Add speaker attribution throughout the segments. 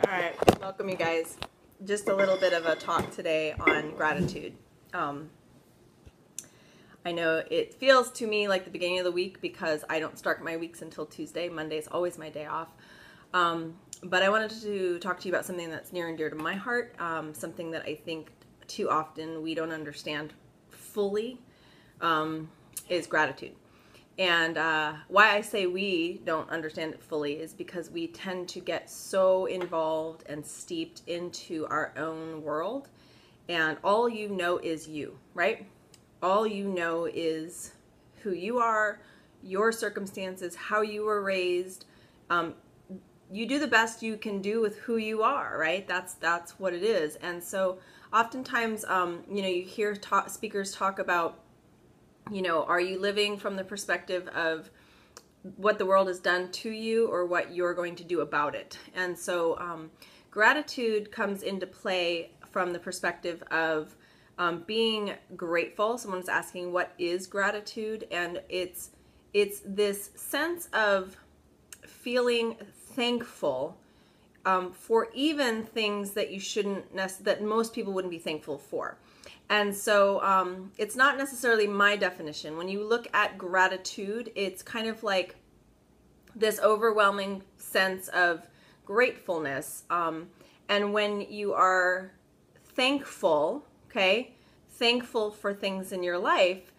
Speaker 1: All right, welcome you guys. Just a little bit of a talk today on gratitude. I know it feels to me like the beginning of the week because I don't start my weeks until Tuesday. Monday is always my day off. But I wanted to talk to you about something that's near and dear to my heart, something that I think too often we don't understand fully, is gratitude. And why I say we don't understand it fully is because we tend to get so involved and steeped into our own world. And all you know is you, right? All you know is who you are, your circumstances, how you were raised. You do the best you can do with who you are, right? That's what it is. And so oftentimes, you hear speakers talk about, are you living from the perspective of what the world has done to you or what you're going to do about it? And so gratitude comes into play from the perspective of being grateful. Someone's asking, what is gratitude? And it's this sense of feeling thankful for even things that you shouldn't that most people wouldn't be thankful for. And so it's not necessarily my definition. When you look at gratitude, it's kind of like this overwhelming sense of gratefulness. And when you are thankful, thankful for things in your life,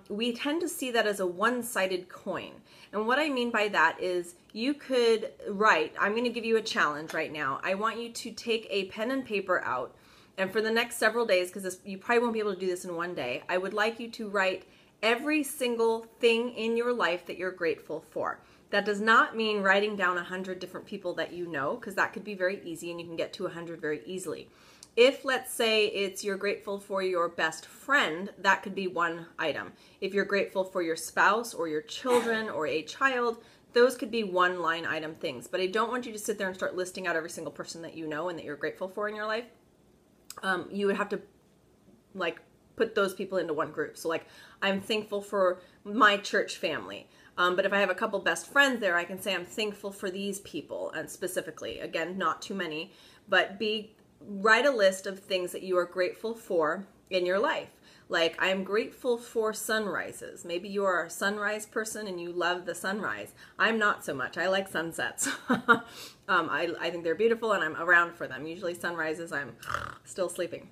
Speaker 1: we tend to see that as a one-sided coin. And what I mean by that is you could write, I'm going to give you a challenge right now. I want you to take a pen and paper out, and for the next several days, because you probably won't be able to do this in one day, I would like you to write every single thing in your life that you're grateful for. That does not mean writing down 100 different people that you know, because that could be very easy and you can get to 100 very easily. If, let's say, you're grateful for your best friend, that could be one item. If you're grateful for your spouse or your children or a child, those could be one line item things. But I don't want you to sit there and start listing out every single person that you know and that you're grateful for in your life. You would have to put those people into one group. So I'm thankful for my church family. But if I have a couple best friends there, I can say I'm thankful for these people, and specifically, again, not too many, but write a list of things that you are grateful for in your life. Like, I'm grateful for sunrises. Maybe you are a sunrise person and you love the sunrise. I'm not so much. I like sunsets. I think they're beautiful and I'm around for them. Usually sunrises, I'm still sleeping.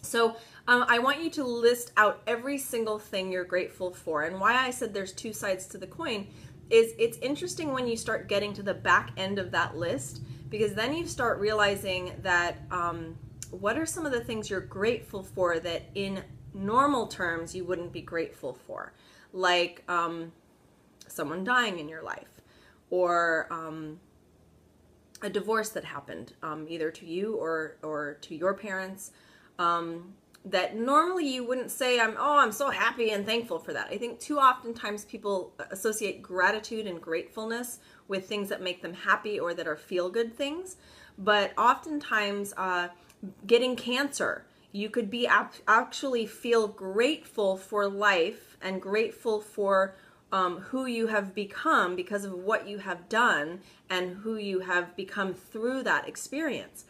Speaker 1: So I want you to list out every single thing you're grateful for. And why I said there's two sides to the coin is it's interesting when you start getting to the back end of that list, because then you start realizing that what are some of the things you're grateful for that in normal terms you wouldn't be grateful for, like someone dying in your life, or a divorce that happened either to you or to your parents, that normally you wouldn't say, I'm so happy and thankful for that. I think too oftentimes people associate gratitude and gratefulness with things that make them happy or that are feel-good things. But oftentimes getting cancer, you could be actually feel grateful for life and grateful for who you have become because of what you have done and who you have become through that experience.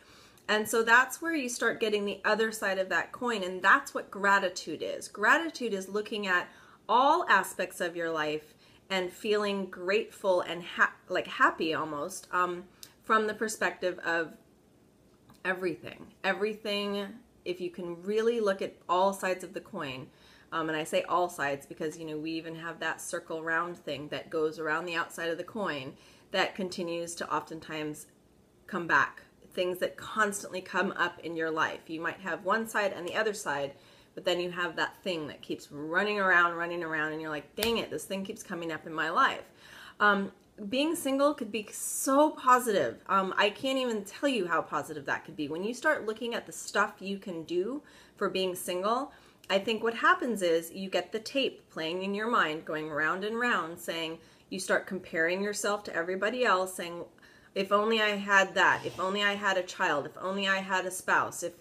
Speaker 1: And so that's where you start getting the other side of that coin, and that's what gratitude is. Gratitude is looking at all aspects of your life and feeling grateful and happy almost from the perspective of everything. Everything, if you can really look at all sides of the coin, and I say all sides because, we even have that circle round thing that goes around the outside of the coin that continues to oftentimes come back. Things that constantly come up in your life. You might have one side and the other side, but then you have that thing that keeps running around, and you're like, dang it, this thing keeps coming up in my life. Being single could be so positive. I can't even tell you how positive that could be. When you start looking at the stuff you can do for being single, I think what happens is you get the tape playing in your mind, going round and round, saying, you start comparing yourself to everybody else, saying, if only I had that, if only I had a child, if only I had a spouse, if,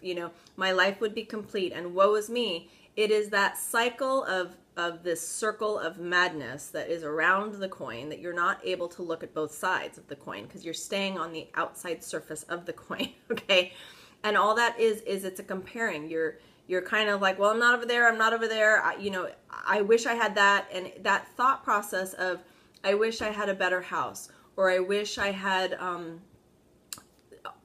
Speaker 1: my life would be complete, and woe is me. It is that cycle of of this circle of madness that is around the coin, that you're not able to look at both sides of the coin because you're staying on the outside surface of the coin, okay? And all that is it's a comparing. You're kind of like, well, I'm not over there, I'm not over there. I wish I had that. And that thought process of, I wish I had a better house, or I wish I had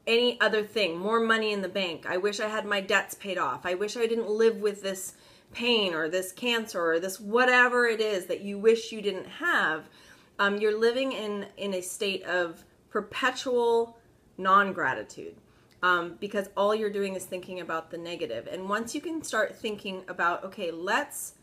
Speaker 1: any other thing, more money in the bank. I wish I had my debts paid off. I wish I didn't live with this pain or this cancer or this whatever it is that you wish you didn't have. You're living in a state of perpetual non-gratitude because all you're doing is thinking about the negative. And once you can start thinking about, okay, let's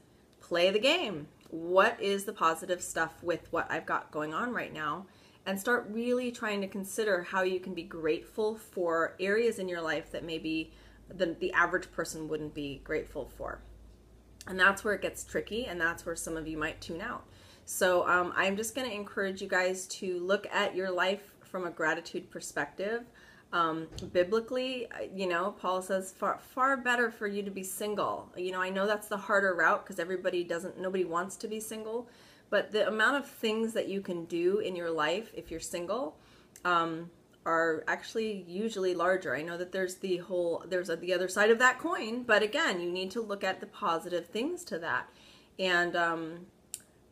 Speaker 1: play the game. What is the positive stuff with what I've got going on right now? And start really trying to consider how you can be grateful for areas in your life that maybe the average person wouldn't be grateful for. And that's where it gets tricky, and that's where some of you might tune out. So I'm just going to encourage you guys to look at your life from a gratitude perspective. Biblically, Paul says far better for you to be single. I know that's the harder route because nobody wants to be single, but the amount of things that you can do in your life if you're single are actually usually larger. I know that there's the other side of that coin, but again, you need to look at the positive things to that. And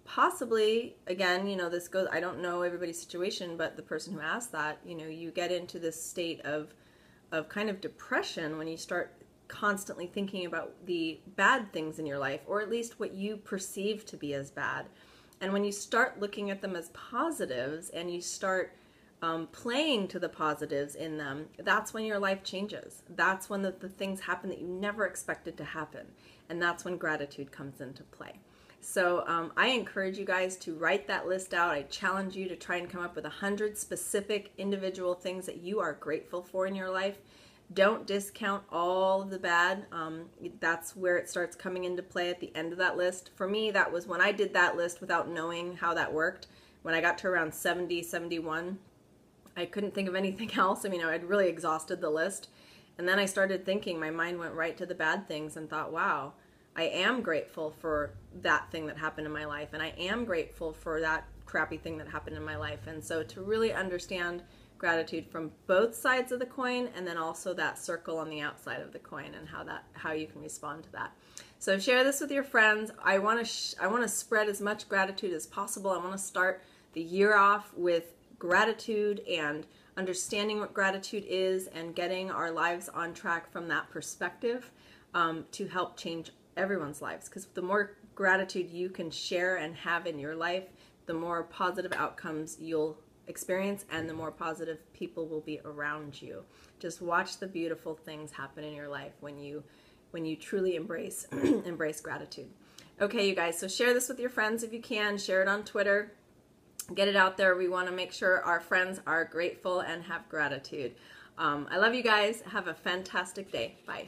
Speaker 1: possibly, again, this goes, I don't know everybody's situation, but the person who asked that, you get into this state of kind of depression when you start constantly thinking about the bad things in your life, or at least what you perceive to be as bad. And when you start looking at them as positives and you start playing to the positives in them, that's when your life changes. That's when the things happen that you never expected to happen. And that's when gratitude comes into play. So I encourage you guys to write that list out. I challenge you to try and come up with 100 specific individual things that you are grateful for in your life. Don't discount all of the bad. That's where it starts coming into play at the end of that list. For me, that was when I did that list without knowing how that worked. When I got to around 70, 71, I couldn't think of anything else. I'd really exhausted the list. And then I started thinking, my mind went right to the bad things and thought, wow, I am grateful for that thing that happened in my life. And I am grateful for that crappy thing that happened in my life. And so to really understand gratitude from both sides of the coin, and then also that circle on the outside of the coin, and how you can respond to that. So share this with your friends. I want to spread as much gratitude as possible. I want to start the year off with gratitude and understanding what gratitude is and getting our lives on track from that perspective to help change everyone's lives. Because the more gratitude you can share and have in your life, the more positive outcomes you'll experience and the more positive people will be around you. Just watch the beautiful things happen in your life when you truly embrace gratitude. Okay, you guys, so share this with your friends if you can. Share it on Twitter. Get it out there. We want to make sure our friends are grateful and have gratitude. I love you guys. Have a fantastic day. Bye.